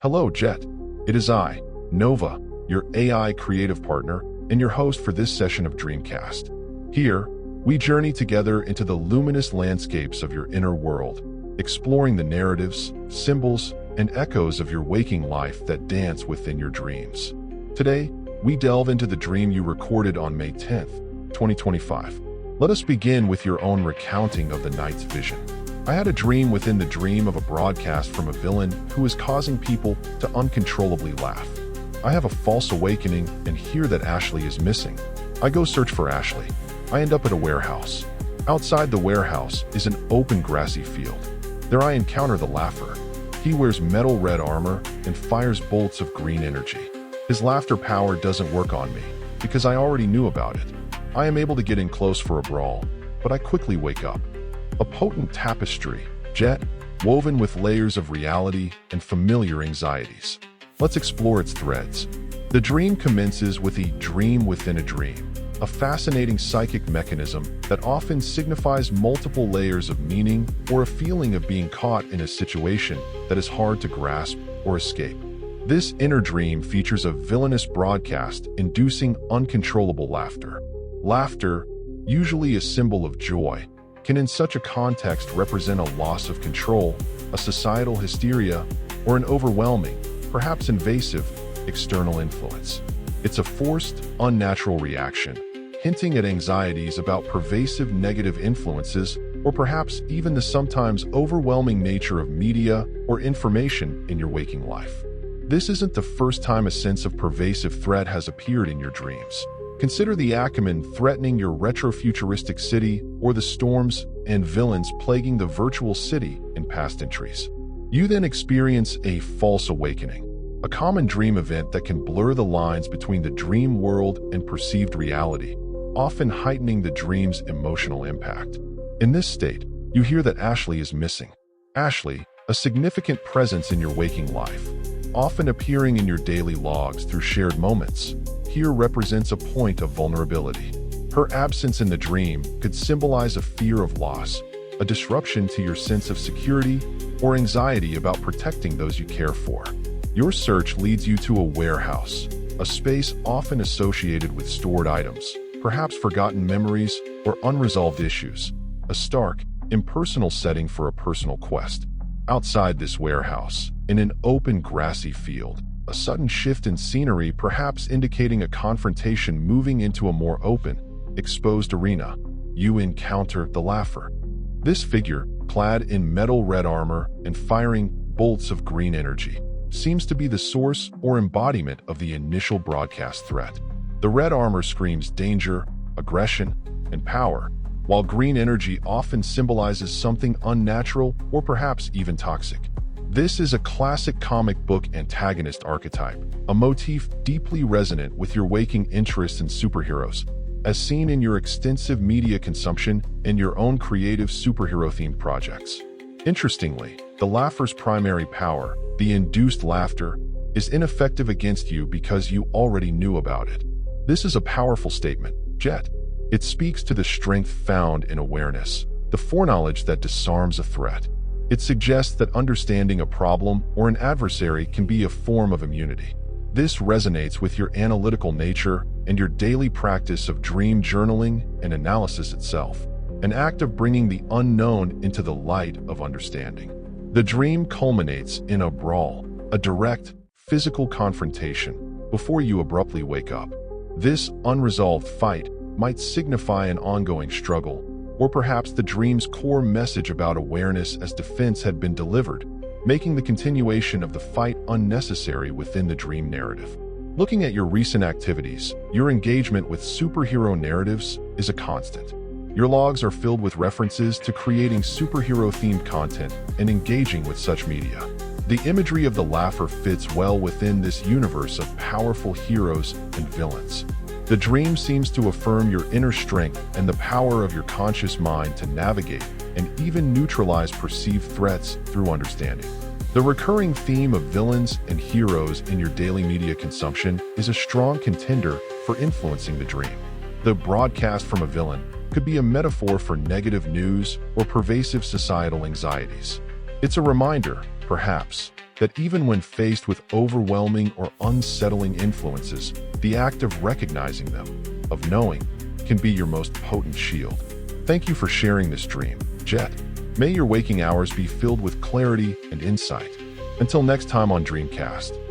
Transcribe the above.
Hello, Jet. It is I, Nova, your AI creative partner, and your host for this session of Dreamcast. Here, we journey together into the luminous landscapes of your inner world, exploring the narratives, symbols, and echoes of your waking life that dance within your dreams. Today, we delve into the dream you recorded on May 10th, 2025. Let us begin with your own recounting of the night's vision. I had a dream within the dream of a broadcast from a villain who is causing people to uncontrollably laugh. I have a false awakening and hear that Ashley is missing. I go search for Ashley. I end up at a warehouse. Outside the warehouse is an open grassy field. There I encounter the laugher. He wears metal red armor and fires bolts of green energy. His laughter power doesn't work on me because I already knew about it. I am able to get in close for a brawl, but I quickly wake up. A potent tapestry, Jet, woven with layers of reality and familiar anxieties. Let's explore its threads. The dream commences with a dream within a dream, a fascinating psychic mechanism that often signifies multiple layers of meaning or a feeling of being caught in a situation that is hard to grasp or escape. This inner dream features a villainous broadcast inducing uncontrollable laughter. Laughter, usually a symbol of joy, can in such a context represent a loss of control, a societal hysteria, or an overwhelming, perhaps invasive, external influence. It's a forced, unnatural reaction, hinting at anxieties about pervasive negative influences or perhaps even the sometimes overwhelming nature of media or information in your waking life. This isn't the first time a sense of pervasive threat has appeared in your dreams. Consider the Acumen threatening your retro-futuristic city or the storms and villains plaguing the virtual city in past entries. You then experience a false awakening, a common dream event that can blur the lines between the dream world and perceived reality, often heightening the dream's emotional impact. In this state, you hear that Ashley is missing. Ashley, a significant presence in your waking life, often appearing in your daily logs through shared moments, here represents a point of vulnerability. Her absence in the dream could symbolize a fear of loss, a disruption to your sense of security, or anxiety about protecting those you care for. Your search leads you to a warehouse, a space often associated with stored items, perhaps forgotten memories or unresolved issues, a stark, impersonal setting for a personal quest. Outside this warehouse, in an open grassy field, a sudden shift in scenery perhaps indicating a confrontation moving into a more open, exposed arena, you encounter the laugher. This figure, clad in metal red armor and firing bolts of green energy, seems to be the source or embodiment of the initial broadcast threat. The red armor screams danger, aggression, and power, while green energy often symbolizes something unnatural or perhaps even toxic. This is a classic comic book antagonist archetype, a motif deeply resonant with your waking interest in superheroes, as seen in your extensive media consumption and your own creative superhero-themed projects. Interestingly, the laugher's primary power, the induced laughter, is ineffective against you because you already knew about it. This is a powerful statement, Jet. It speaks to the strength found in awareness, the foreknowledge that disarms a threat. It suggests that understanding a problem or an adversary can be a form of immunity. This resonates with your analytical nature and your daily practice of dream journaling and analysis itself, an act of bringing the unknown into the light of understanding. The dream culminates in a brawl, a direct, physical confrontation, before you abruptly wake up. This unresolved fight might signify an ongoing struggle, or perhaps the dream's core message about awareness as defense had been delivered, making the continuation of the fight unnecessary within the dream narrative. Looking at your recent activities, your engagement with superhero narratives is a constant. Your logs are filled with references to creating superhero-themed content and engaging with such media. The imagery of the laugher fits well within this universe of powerful heroes and villains. The dream seems to affirm your inner strength and the power of your conscious mind to navigate and even neutralize perceived threats through understanding. The recurring theme of villains and heroes in your daily media consumption is a strong contender for influencing the dream. The broadcast from a villain could be a metaphor for negative news or pervasive societal anxieties. It's a reminder, perhaps, that even when faced with overwhelming or unsettling influences, the act of recognizing them, of knowing, can be your most potent shield. Thank you for sharing this dream, Jet. May your waking hours be filled with clarity and insight. Until next time on Dreamcast.